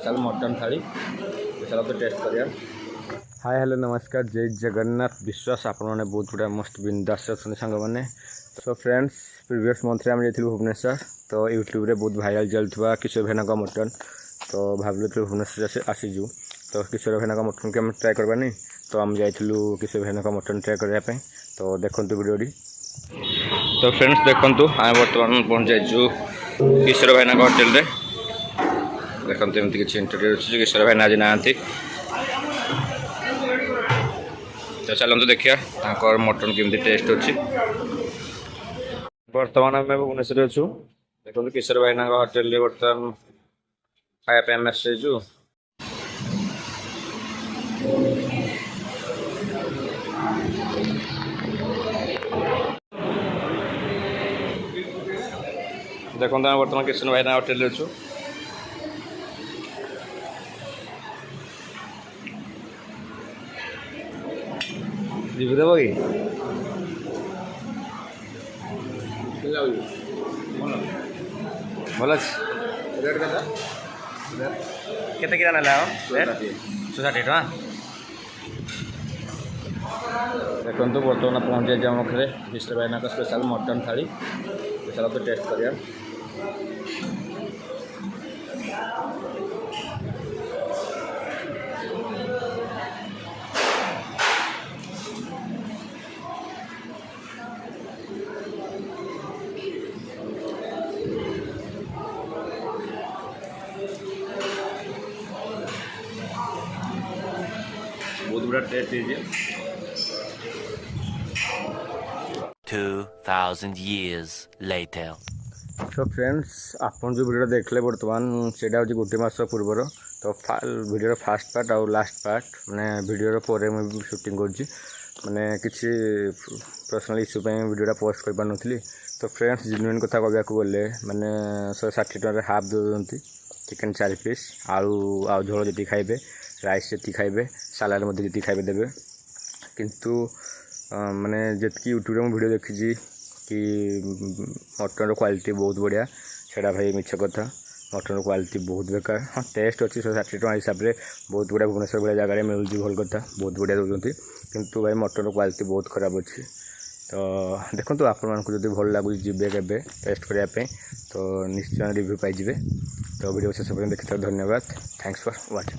चल मटन थाली चलो तो टेस्ट करिया। हाय हेलो नमस्कार जय जगन्नाथ विश्वास आपण मैंने बहुत गुड़ा मस्त बिंदास अच्छे सांग मैंने। सो फ्रेंड्स प्रीवियस मंथ में आम जाइए भुवनेश्वर तो यूट्यूब रे बहुत भाइराल चलुवा किशोर भाईना मटन तो भाविलु तो भुवनेश्वर आसीजु तो किशोर भाईना मटन के ट्राए करवानी तो आम जाइलु किशोर भाईना मटन ट्राए करने तो देखु वीडियो तो फ्रेंड्स देखु आम बर्तमान पहुँच जाइए किशोर भाईना होटेल रे देखते एमती किसी इंटरव्यू अच्छे किशोर भाईना आज नहांती तो चलते देखिए मटन केमती टेस्ट अच्छी। बर्तमान आम भुवनेश्वर अच्छु देखो किशोर भाईना होटेल बर्तमान खाया आम आसु देखो बर्तमान किशोर भाईना होटेल अच्छु रिव्यू देव कि भल अच्छे केते किरा ना 160 टका देखो बर्तमान पहुँच जाए आम पाखे किशोर भाईना स्पेशल मटन थाली चलो तो टेस्ट करिया। बहुत बड़ा टेस्ट है 2000 years later। सो फ्रेंड्स आपन जो वीडियो देखले बर्तमान से गोटे मस पूर्वर तो वीडियो फास्ट पार्ट और लास्ट पार्ट मैंने वीडियो पर मुझे शूटिंग करुँची मैंने किसी पर्सनल इश्यू वीडियो पोस्ट कर पारी तो फ्रेंड्स जेन्युइन कथा कहवाक गले मैंने 160 टकर हाफ दौरान चिकेन 4 पीस आलू आउ झोल जी खाइबे राइस जी खाइबे सालाड जी खाइबे देवे किंतु माने जितकी यूट्यूब में वीडियो देखी कि मटन क्वालिटी बहुत बढ़िया सेटा भाई मिछ कथा मटन क्वालिटी बहुत बेकार हाँ टेस्ट अच्छी 160 टका हिसाब से बहुत बढ़िया भुवनेश्वर भाई जगह मिलूँ भल कथा बहुत बढ़िया दूसरी किंतु भाई मटन क्वालिटी बहुत खराब अच्छी तो देखो आपण मानक जब भल लगुच जी के टेस्ट करने तो निश्चय रिव्यू पाइबे तो वीडियो शेष पर्यटन देखि धन्यवाद थैंक्स फॉर वाचिंग।